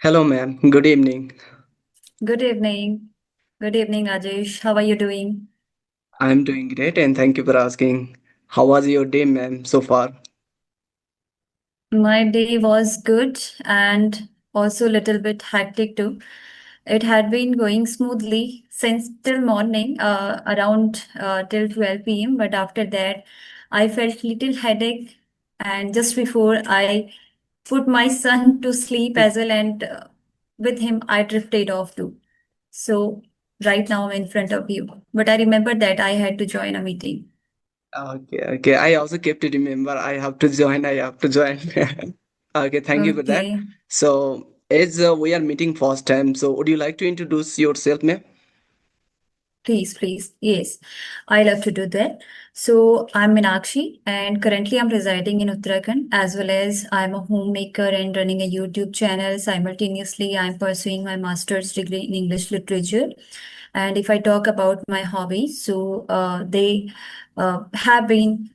Hello, ma'am. Good evening. Good evening. Good evening, Rajesh. How are you doing? I'm doing great and thank you for asking. How was your day, ma'am, so far? My day was good and also a little bit hectic too. It had been going smoothly since till morning, around till 12 p.m. But after that, I felt little headache, and just before I put my son to sleep as well, and with him I drifted off too. So right now I'm in front of you. But I remember that I had to join a meeting. Okay. I also kept to remember I have to join. I have to join. Okay, thank you for that. Okay. So, as we are meeting first time, so would you like to introduce yourself, ma'am? Please, please. Yes, I love to do that. So I'm Meenakshi, and currently I'm residing in Uttarakhand, as well as I'm a homemaker and running a YouTube channel. Simultaneously, I'm pursuing my master's degree in English literature. And if I talk about my hobbies, so they have been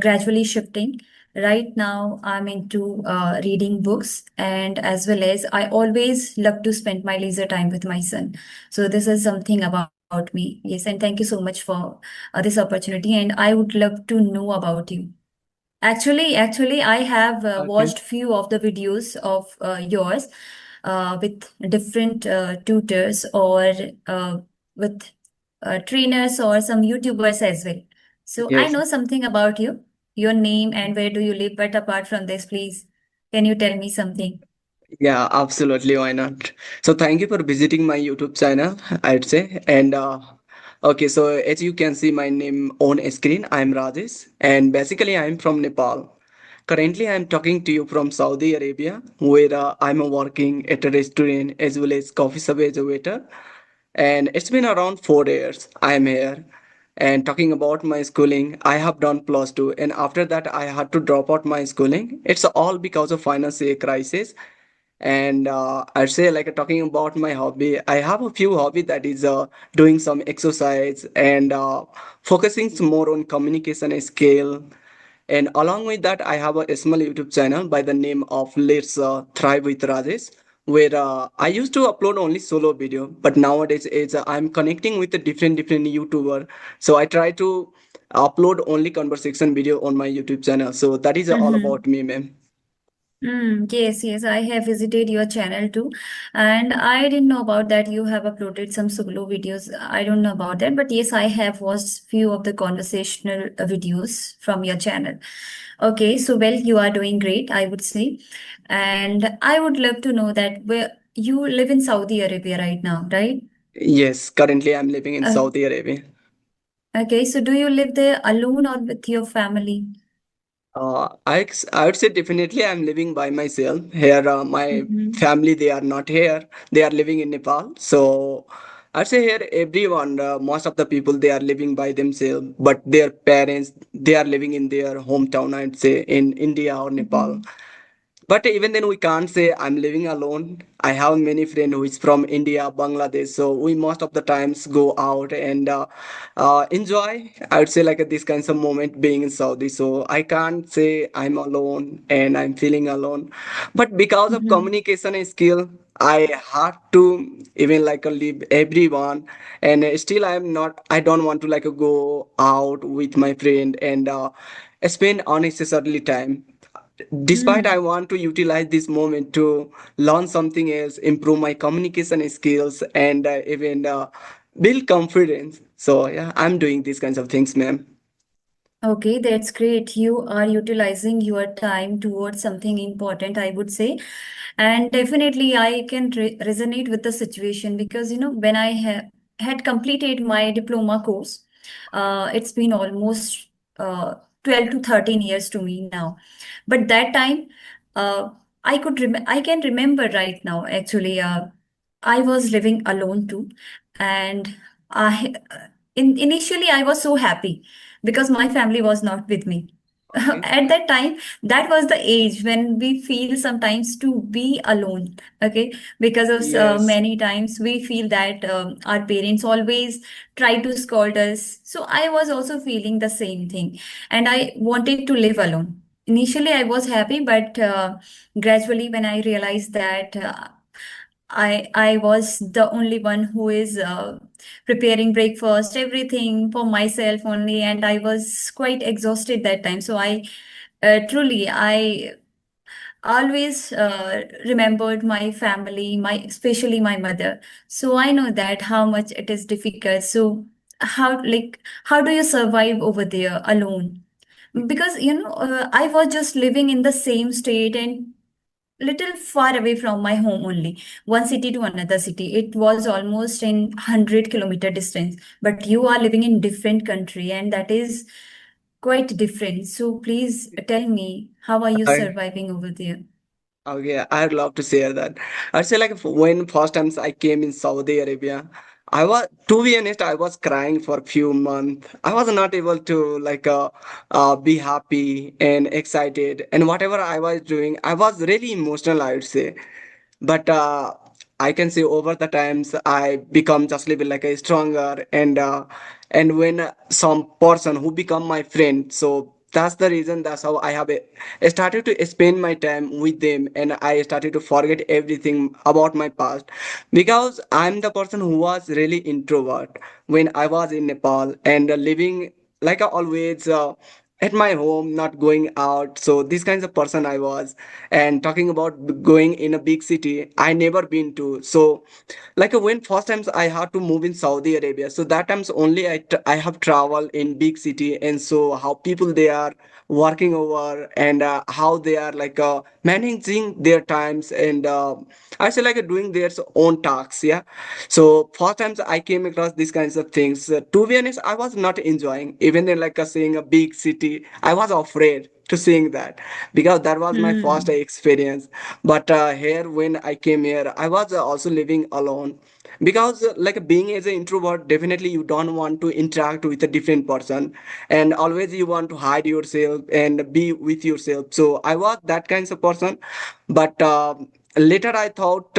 gradually shifting. Right now, I'm into reading books, and as well as I always love to spend my leisure time with my son. So this is something about me. Yes, and thank you so much for this opportunity. And I would love to know about you. Actually, I have Okay. watched few of the videos of yours with different tutors or with trainers or some YouTubers as well. So I Yes. know something about you, your name and where do you live. But apart from this, please, can you tell me something? Yeah, absolutely. Why not? So, thank you for visiting my YouTube channel, I'd say. And okay, so as you can see my name on screen, I'm Rajesh, and basically I'm from Nepal. Currently, I'm talking to you from Saudi Arabia, where I'm working at a restaurant as well as coffee shop as a waiter. And it's been around 4 years I'm here. And talking about my schooling, I have done plus two, and after that, I had to drop out my schooling. It's all because of financial crisis. And I'd say, like, talking about my hobby, I have a few hobby that is doing some exercise and focusing some more on communication skill. And along with that, I have a small YouTube channel by the name of Let's Thrive with Rajesh, where I used to upload only solo video, but nowadays I'm connecting with a different YouTuber. So I try to upload only conversation video on my YouTube channel. So that is all about me, ma'am. Yes, yes, I have visited your channel too, and I didn't know about that. You have uploaded some solo videos. I don't know about that, but yes, I have watched few of the conversational videos from your channel. Okay, so well, you are doing great, I would say, and I would love to know that where you live in Saudi Arabia right now, right? Yes, currently I'm living in Uh, Saudi Arabia. okay, so do you live there alone or with your family? I would say definitely I'm living by myself. Here, my Mm-hmm. family, they are not here. They are living in Nepal. So I'd say here, everyone, most of the people, they are living by themselves. But their parents, they are living in their hometown, I'd say, in India or Nepal. Mm-hmm. But even then, we can't say I'm living alone. I have many friends who is from India, Bangladesh. So we most of the times go out and enjoy. I would say like this kinds of moment being in Saudi. So I can't say I'm alone and I'm feeling alone. But because of Mm-hmm. communication skill, I had to even like leave everyone, and still I'm not. I don't want to like go out with my friend and spend unnecessarily time. Despite I Mm. want to utilize this moment to learn something else, improve my communication skills, and even build confidence. So yeah, I'm doing these kinds of things, ma'am. Okay, that's great. You are utilizing your time towards something important, I would say. And definitely, I can resonate with the situation because, when I had completed my diploma course, it's been almost 12 to 13 years to me now. But that time, uh, I can remember right now, actually, I was living alone too. And I, initially, I was so happy because my family was not with me. Okay. At that time, that was the age when we feel sometimes to be alone. Okay, because of Yes. many times we feel that our parents always try to scold us. So I was also feeling the same thing, and I wanted to live alone. Initially, I was happy, but gradually, when I realized that. I was the only one who is preparing breakfast, everything for myself only, and I was quite exhausted that time. So I always remembered my family, my especially my mother. So I know that how much it is difficult. So how do you survive over there alone? Because I was just living in the same state and little far away from my home only, one city to another city. It was almost in 100-kilometer distance, but you are living in different country, and that is quite different. So please tell me, how are you I, surviving over there? okay, I'd love to share that. I'd say like when first times I came in Saudi Arabia, I was, to be honest, I was crying for a few months. I was not able to be happy and excited, and whatever I was doing, I was really emotional, I would say. But I can say over the times I become just little like a stronger, and when some person who become my friend, so that's the reason, that's how I started to spend my time with them, and I started to forget everything about my past, because I'm the person who was really introvert when I was in Nepal, and living like I always at my home, not going out. So this kinds of person I was. And talking about going in a big city, I never been to. So like when first times I had to move in Saudi Arabia, so that times only I have traveled in big city, and so how people they are working over, and how they are managing their times, and I say like doing their own tasks. Yeah. So first times I came across these kinds of things. To be honest, I was not enjoying. Even then, seeing a big city, I was afraid to seeing that, because that was my first Hmm. experience. But here, when I came here, I was also living alone, because being as an introvert, definitely you don't want to interact with a different person, and always you want to hide yourself and be with yourself. So I was that kind of person. But later I thought,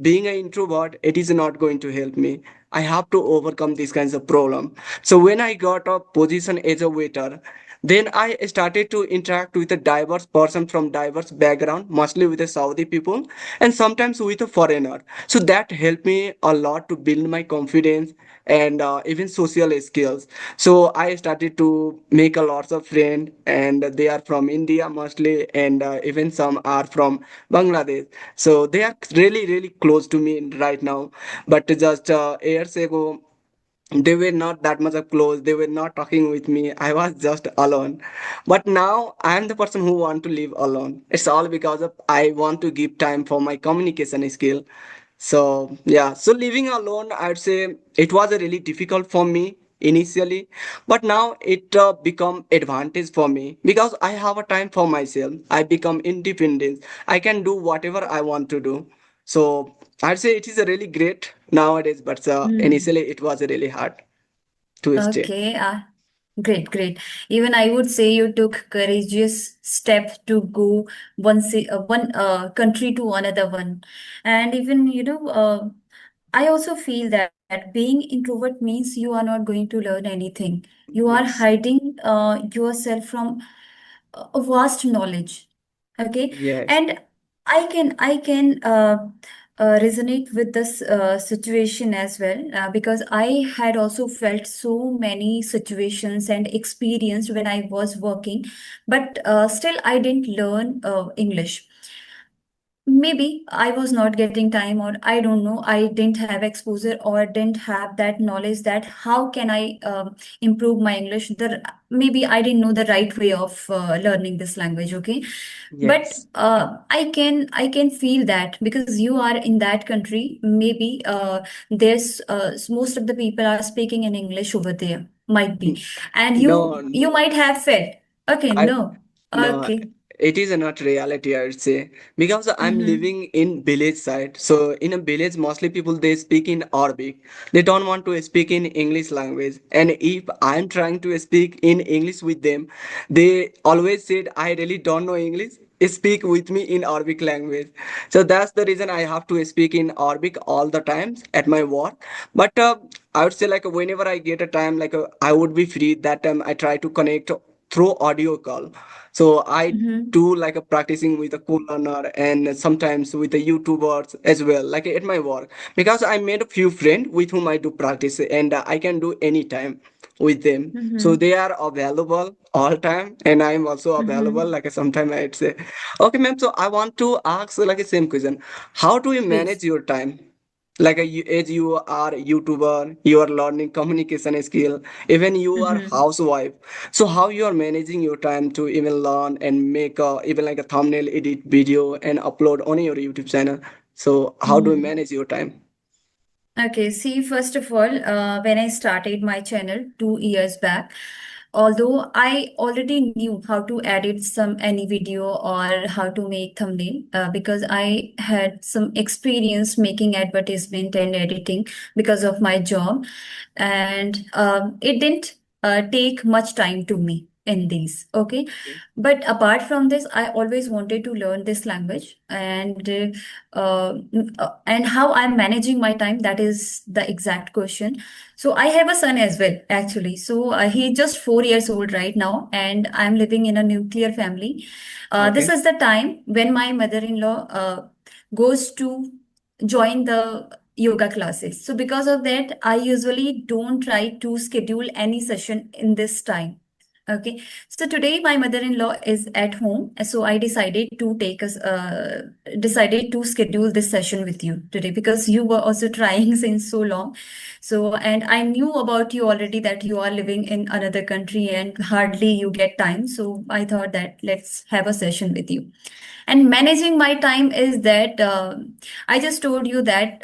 being an introvert, it is not going to help me. I have to overcome these kinds of problem. So when I got a position as a waiter, then I started to interact with a diverse person from diverse background, mostly with the Saudi people, and sometimes with a foreigner. So that helped me a lot to build my confidence, and even social skills. So I started to make a lots of friends, and they are from India mostly, and even some are from Bangladesh. So they are really really close to me right now. But just years ago, they were not that much of close, they were not talking with me, I was just alone. But now I am the person who want to live alone. It's all because of I want to give time for my communication skill. So yeah, so living alone, I'd say it was a really difficult for me initially, but now it become advantage for me, because I have a time for myself, I become independent, I can do whatever I want to do. So I'd say it is a really great nowadays, but Hmm. initially it was really hard to stay. Okay. Great, great. Even I would say you took courageous step to go one country to another one, and even I also feel that being introvert means you are not going to learn anything. You are Yes, hiding yourself from a vast knowledge. Okay. yes. And I can resonate with this situation as well, because I had also felt so many situations and experience when I was working, but still I didn't learn English. Maybe I was not getting time, or I don't know, I didn't have exposure or didn't have that knowledge that how can I improve my English. Maybe I didn't know the right way of learning this language. Okay. But Yes. I can feel that because you are in that country. Maybe there's most of the people are speaking in English over there, might be, and you No, you might have felt, okay, I no, no, okay. it is not reality, I would say, because I'm Mm-hmm. living in village side. So in a village, mostly people they speak in Arabic. They don't want to speak in English language. And if I'm trying to speak in English with them, they always said, I really don't know English. Speak with me in Arabic language. So that's the reason I have to speak in Arabic all the times at my work. But I would say whenever I get a time, I would be free. That time I try to connect through audio call. So I Mm-hmm. do like a practicing with a co-learner and sometimes with the YouTubers as well, like at my work, because I made a few friends with whom I do practice and I can do anytime with them. So Mm-hmm. they are available all time and I am also available. Mm-hmm. Like sometime I'd say, okay, ma'am. So I want to ask like a same question. How do you manage Please. your time? As you are YouTuber, you are learning communication skill, even you are Mm-hmm. housewife. So how you are managing your time to even learn and make even like a thumbnail edit video and upload on your YouTube channel? So how do you Mm-hmm. manage your time? Okay, see, first of all, when I started my channel 2 years back, although I already knew how to edit some any video or how to make thumbnail, because I had some experience making advertisement and editing because of my job, and it didn't take much time to me in these. Okay, Okay. but apart from this, I always wanted to learn this language, and how I'm managing my time, that is the exact question. So I have a son as well, actually. So he's just 4 years old right now, and I'm living in a nuclear family. This Okay. is the time when my mother-in-law goes to join the yoga classes. So because of that, I usually don't try to schedule any session in this time. Okay, so today my mother-in-law is at home, so I decided to schedule this session with you today because you were also trying since so long. So, and I knew about you already that you are living in another country and hardly you get time. So I thought that let's have a session with you. And managing my time is that I just told you that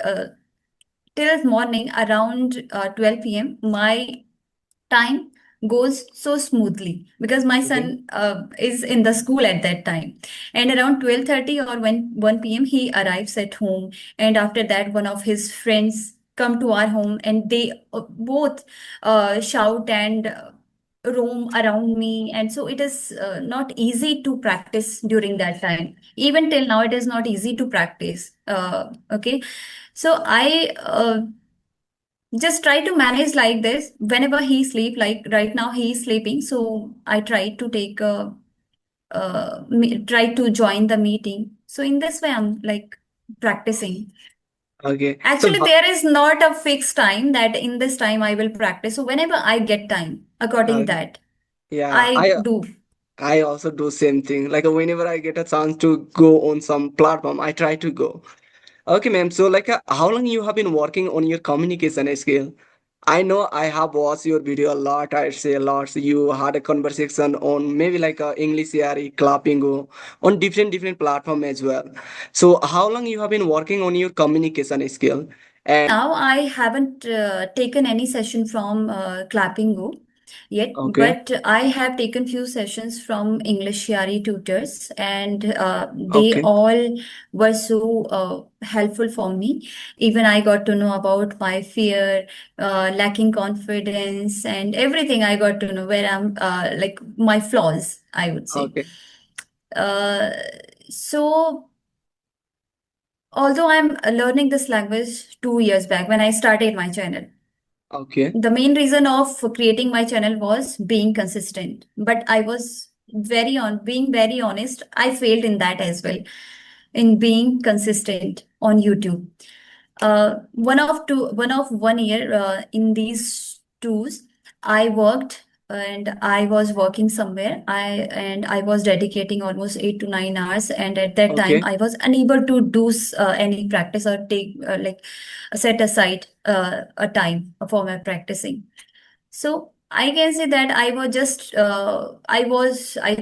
till morning around 12 p.m. my time goes so smoothly because my Okay. son is in the school at that time, and around 12:30 or when 1 p.m. he arrives at home, and after that one of his friends come to our home and they both shout and roam around me, and so it is not easy to practice during that time. Even till now it is not easy to practice. Okay, so I just try to manage like this whenever he sleep, like right now he is sleeping, so I try to take a try to join the meeting, so in this way I'm like practicing. Okay. So Actually there is not a fixed time that in this time I will practice, so whenever I get time according okay. that Yeah, I I do. I also do same thing. Like whenever I get a chance to go on some platform, I try to go. Okay, ma'am. So, how long you have been working on your communication skill? I know I have watched your video a lot. I say a lot. So you had a conversation on maybe like English ARE, Clappingo, on different platform as well. So, how long you have been working on your communication skill? Till And now, I haven't taken any session from Clapping Go yet, okay, but I have taken few sessions from English Yari tutors, and they okay, all were so helpful for me. Even I got to know about my fear, lacking confidence, and everything. I got to know where I'm, like my flaws, I would say. okay, Uh, so although I'm learning this language 2 years back when I started my channel, okay, the main reason of creating my channel was being consistent. But I was being very honest, I failed in that as well, in being consistent on YouTube. One of 1 year in these tours, I worked and I was working somewhere. I was dedicating almost 8 to 9 hours, and at that time okay, I was unable to do any practice or take set aside a time for my practicing. So I can say that I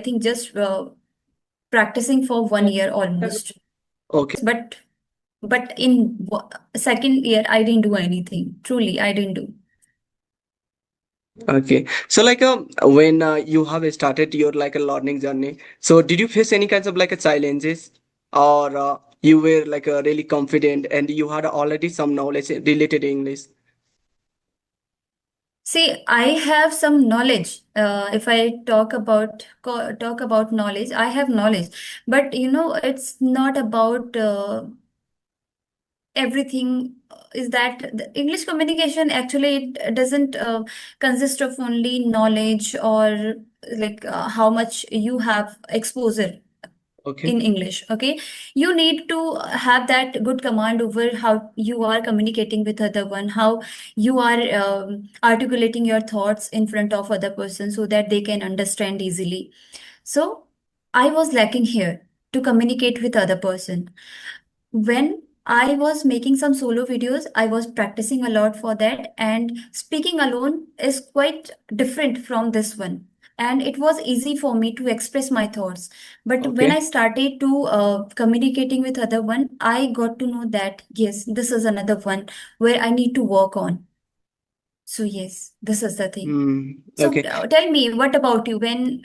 think just practicing for 1 year almost. okay. But in second year, I didn't do anything. Truly, I didn't do. Okay. So when you have started your like a learning journey, so did you face any kinds of like a challenges or you were like really confident and you had already some knowledge related to English? See, I have some knowledge. If I talk about knowledge, I have knowledge. But it's not about everything is that the English communication actually it doesn't consist of only knowledge or like how much you have exposure Okay. in English. Okay, you need to have that good command over how you are communicating with other one, how you are articulating your thoughts in front of other person so that they can understand easily. So I was lacking here to communicate with other person. When I was making some solo videos, I was practicing a lot for that, and speaking alone is quite different from this one. And it was easy for me to express my thoughts. But when Okay. I started to communicating with other one, I got to know that yes, this is another one where I need to work on. So yes, this is the thing. So Okay. tell me, what about you? When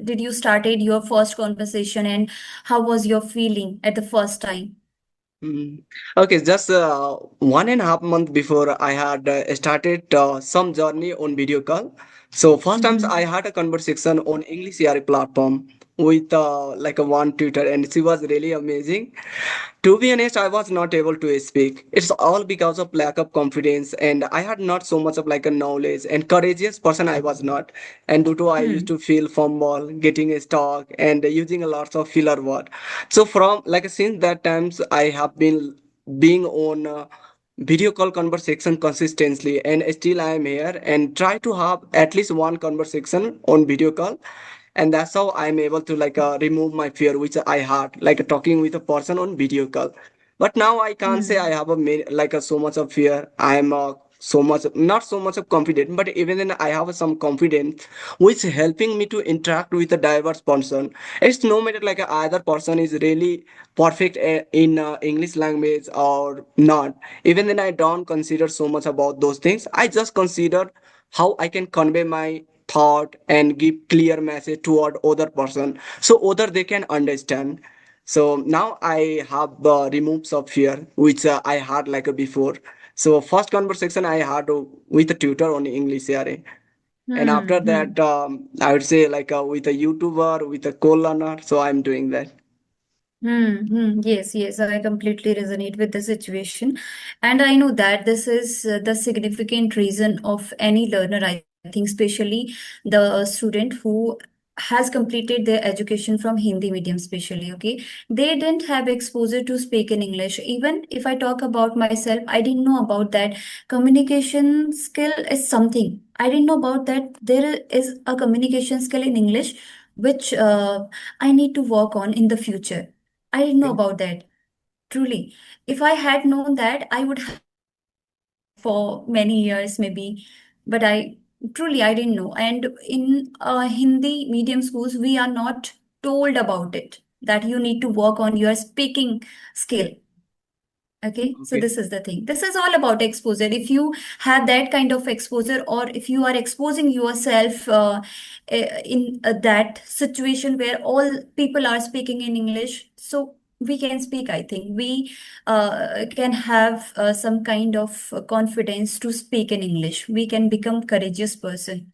did you started your first conversation, and how was your feeling at the first time? Mm. Okay, just 1.5 months before I had started some journey on video call. So first times I Mm-hmm. had a conversation on English AI platform with like a one tutor, and she was really amazing. To be honest, I was not able to speak. It's all because of lack of confidence, and I had not so much of like a knowledge and courageous person I was not. And due to I used to Hmm. feel fumble, getting stuck, and using a lot of filler word. So from like since that times I have been being on video call conversation consistently, and still I am here and try to have at least one conversation on video call, and that's how I'm able to like remove my fear which I had like talking with a person on video call. But now I can't say I Hmm. have a like a so much of fear. I'm so much not so much of confident, but even then I have some confidence which helping me to interact with a diverse person. It's no matter like either person is really perfect in English language or not. Even then I don't consider so much about those things. I just consider how I can convey my thought and give clear message toward other person so other they can understand. So now I have removed some fear which I had like before. So first conversation I had with a tutor on English area, and after Hmm. that Hmm. I would say like with a YouTuber, with a co-learner, so I'm doing that. Hmm. Hmm. Yes, yes, I completely resonate with the situation. And I know that this is the significant reason of any learner, I think, especially the student who has completed their education from Hindi medium, especially, okay? They didn't have exposure to speak in English. Even if I talk about myself, I didn't know about that. Communication skill is something. I didn't know about that. There is a communication skill in English which I need to work on in the future. I didn't know Okay. about that. Truly. If I had known that, I would have practiced that for many years, maybe. But I didn't know. And in Hindi medium schools, we are not told about it, that you need to work on your speaking skill. Okay, so Okay. this is the thing. This is all about exposure. If you have that kind of exposure, or if you are exposing yourself in that situation where all people are speaking in English, so we can speak. I think we can have some kind of confidence to speak in English. We can become courageous person.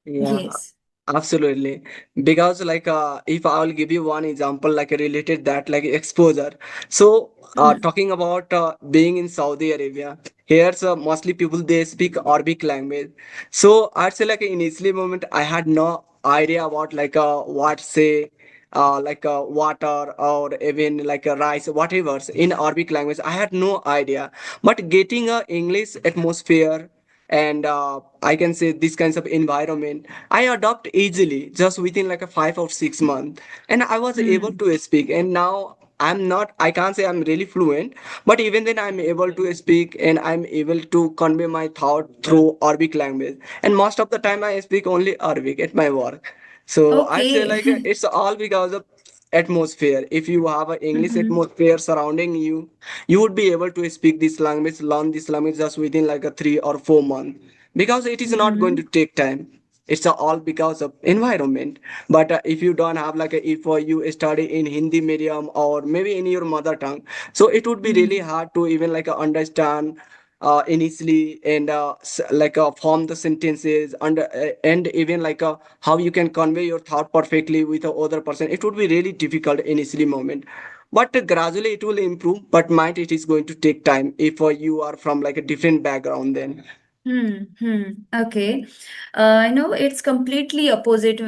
Yeah, Yes. absolutely. Because like if I will give you one example like related that like exposure. So Hmm. talking about being in Saudi Arabia, here's mostly people they speak Arabic language. So I'd say like initially moment I had no idea about like what say like water or even like rice whatever in Arabic language. I had no idea. But getting a English atmosphere and I can say this kinds of environment I adopt easily just within like a 5 or 6 months, and I was able Hmm. to speak. And now I can't say I'm really fluent, but even then I'm able to speak and I'm able to convey my thought through Arabic language. And most of the time I speak only Arabic at my work. So I'd say Okay. like it's all because of atmosphere. If you have an English Hmm. atmosphere surrounding you, you would be able to speak this language, learn this language just within like a 3 or 4 months, because it is not going to Hmm. take time. It's all because of environment. But if you don't have like if you study in Hindi medium or maybe in your mother tongue, so it would be really Hmm. hard to even like understand initially and like form the sentences and even like how you can convey your thought perfectly with the other person. It would be really difficult initially moment. but gradually it will improve, but might it is going to take time if you are from like a different background then. Okay. I know it's completely opposite.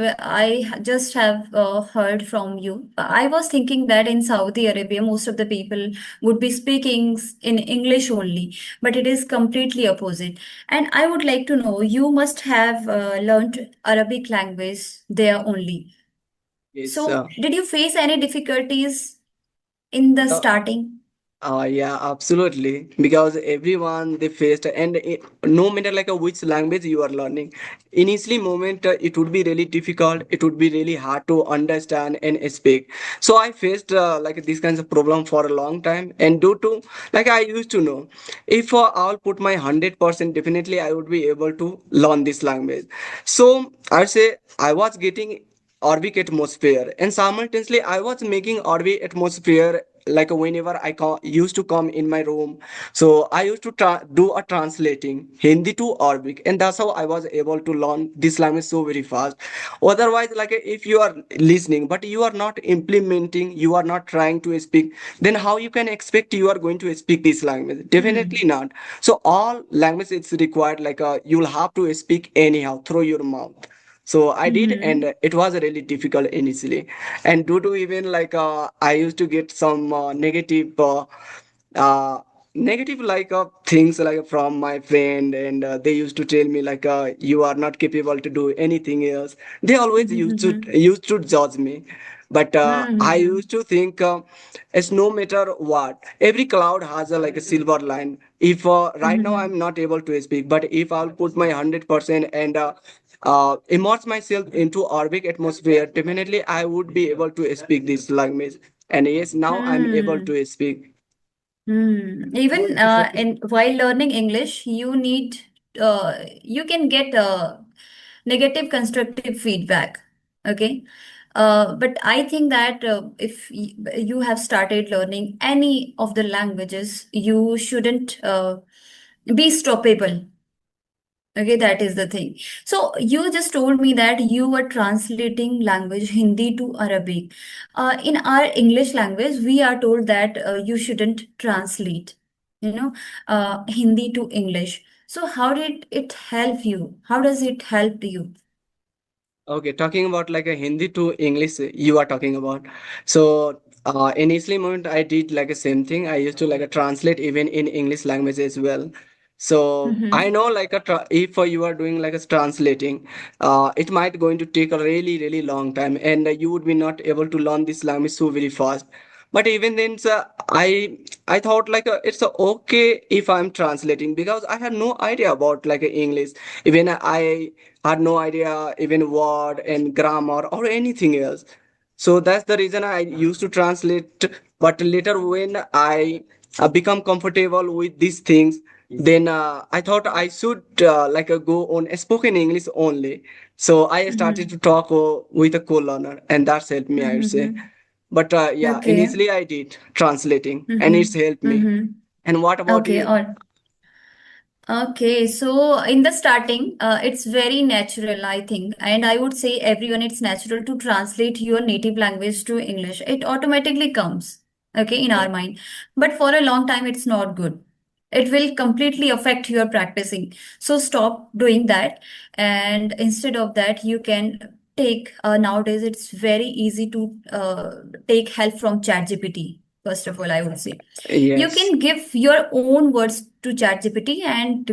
Just have heard from you. I was thinking that in Saudi Arabia, most of the people would be speaking in English only, but it is completely opposite. And I would like to know, you must have learned Arabic language there only. Yes. So, did you face any difficulties in the Uh, starting? yeah, absolutely. Because everyone they faced, and no matter like which language you are learning, initially moment it would be really difficult. It would be really hard to understand and speak. So I faced like these kinds of problem for a long time, and due to like I used to know, if I'll put my 100%, definitely I would be able to learn this language. So I'd say I was getting Arabic atmosphere, and simultaneously I was making Arabic atmosphere like whenever used to come in my room. So I used to do a translating Hindi to Arabic, and that's how I was able to learn this language so very fast. Otherwise, like if you are listening but you are not implementing, you are not trying to speak, then how you can expect you are going to speak this language? Definitely Hmm. not. So all language it's required like you'll have to speak anyhow through your mouth. So I did, and Hmm. it was really difficult initially, and due to even like I used to get some uh, negative like things like from my friend, and they used to tell me like you are not capable to do anything else. They always used to judge me, but I Hmm. used to think it's no matter what, every cloud has a like a silver line. If right now I'm Hmm. not able to speak, but if I'll put my 100% and immerse myself into Arabic atmosphere, definitely I would be able to speak this language. And yes, now I'm able Hmm. to speak. Even in while learning English, you can get negative constructive feedback. Okay. But I think that if you have started learning any of the languages, you shouldn't be stoppable. Okay, that is the thing. So you just told me that you were translating language Hindi to Arabic. In our English language, we are told that you shouldn't translate, Hindi to English. So how did it help you? How does it help you? Okay, talking about like a Hindi to English, you are talking about. So, initially moment I did like a same thing. I used to like a translate even in English language as well. So I Mm-hmm. know like if you are doing like a translating, it might going to take a really long time, and you would be not able to learn this language so very fast. But even then, sir, I thought like it's okay if I'm translating, because I had no idea about like English. Even I had no idea even word and grammar or anything else. So that's the reason I used to translate. But later when I become comfortable with these things, then I thought I should go on spoken English only. So I started Mm-hmm. to talk with a co-learner, and that's helped me, I would say. Mm-hmm. But yeah, Okay. initially I did translating, and it's helped Mm-hmm. me. Mm-hmm. And what about Okay. you? All Okay, so in the starting, it's very natural, I think, and I would say everyone, it's natural to translate your native language to English. It automatically comes, okay, in Yeah. our mind. But for a long time, it's not good. It will completely affect your practicing. So stop doing that, and instead of that, you can take nowadays. It's very easy to take help from ChatGPT. First of all, I would say you Yes. can give your own words to ChatGPT and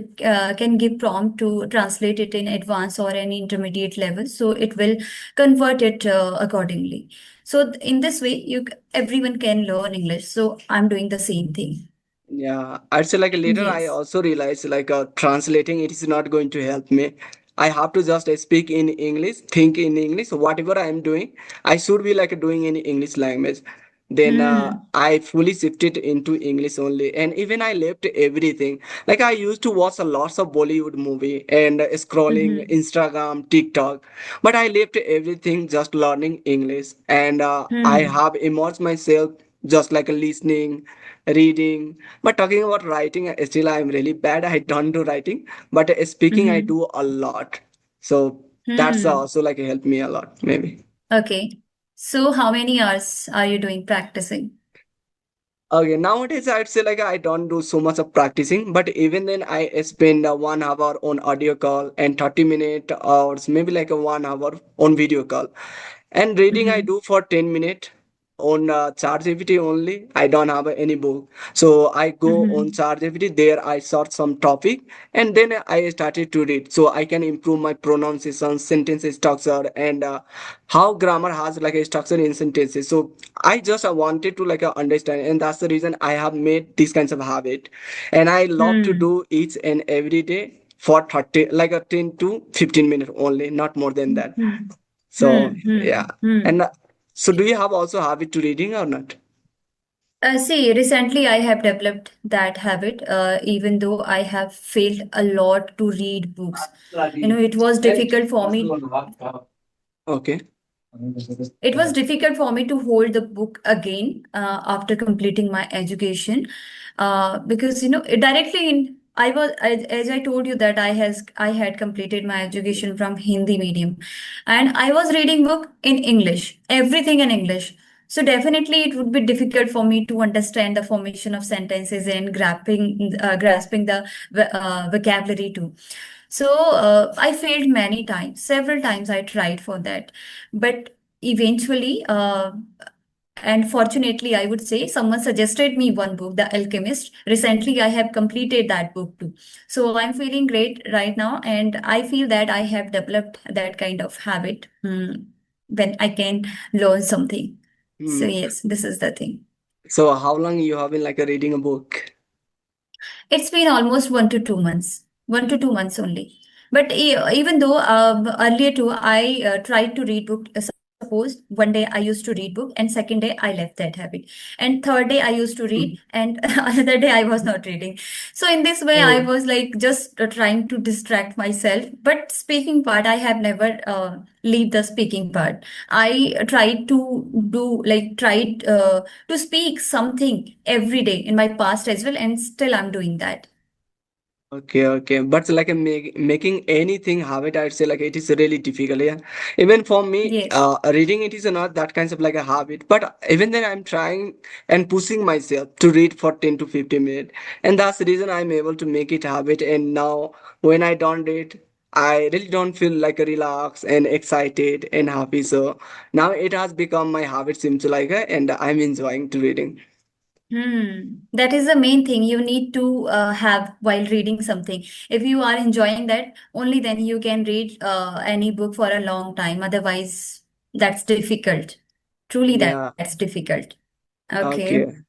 can give prompt to translate it in advanced or any intermediate level. So it will convert it accordingly. So in this way, everyone can learn English. So I'm doing the same thing. Yeah, I'd say like later I Yes. also realized like translating it is not going to help me. I have to just speak in English, think in English. Whatever I am doing, I should be like doing in English language. Then Hmm. I fully shifted into English only, and even I left everything. Like I used to watch a lots of Bollywood movie and scrolling Hmm. Instagram, TikTok, but I left everything just learning English, and I Hmm. have immersed myself just like listening, reading. But talking about writing, still I'm really bad. I don't do writing, but speaking I Hmm. do a lot. So that's Hmm. also like helped me a lot, maybe. Okay. So how many hours are you doing practicing? Okay, nowadays I'd say like I don't do so much of practicing, but even then I spend 1 hour on audio call and 30 minute hours, maybe like a 1 hour on video call. And reading I Mm-hmm. do for 10 minutes on ChatGPT only. I don't have any book. So I go on Mm-hmm. ChatGPT, there I search some topic and then I started to read. So I can improve my pronunciation, sentence structure, and how grammar has like a structure in sentences. So I just wanted to like understand, and that's the reason I have made these kinds of habit. And I love to Hmm. do each and every day for 30, like a 10 to 15 minutes only, not more than that. Hmm. So Hmm. yeah, Hmm. Hmm. and so do you have also habit to reading or not? See, recently I have developed that habit, even though I have failed a lot to read books. It was difficult for me. Okay. It was difficult for me to hold the book again after completing my education, because directly in I was as I told you that I had completed my education from Hindi medium, and I was reading book in English, everything in English. So definitely it would be difficult for me to understand the formation of sentences and grasping the vocabulary too. So I failed many times, several times I tried for that, but eventually, and fortunately, I would say someone suggested me one book, The Alchemist. Recently, I have completed that book too. So I'm feeling great right now, and I feel that I have developed that kind of habit, when I can learn something. So Hmm. yes, this is the thing. So how long you have been like reading a book? It's been almost 1 to 2 months, 1 to 2 months only. But even though earlier too, I tried to read book. Suppose one day I used to read book, and second day I left that habit, and third day I used to read, Hmm. and another day I was not reading. So in this way, I Oh, was like just trying to distract myself. But speaking part, I have never leave the speaking part. I tried to do like tried. To speak something every day in my past as well, and still I'm doing that. okay, okay. But like making anything habit, I'd say like it is really difficult. Yeah. Even for me, Yes. reading it is not that kinds of like a habit. But even then, I'm trying and pushing myself to read for 10 to 15 minutes, and that's the reason I'm able to make it habit. And now, when I don't read, I really don't feel like relaxed and excited and happy. So now it has become my habit, seems like, and I'm enjoying to reading. That is the main thing you need to have while reading something. If you are enjoying that, only then you can read any book for a long time. Otherwise, that's difficult. Truly, that's Yeah. difficult. Okay. Okay.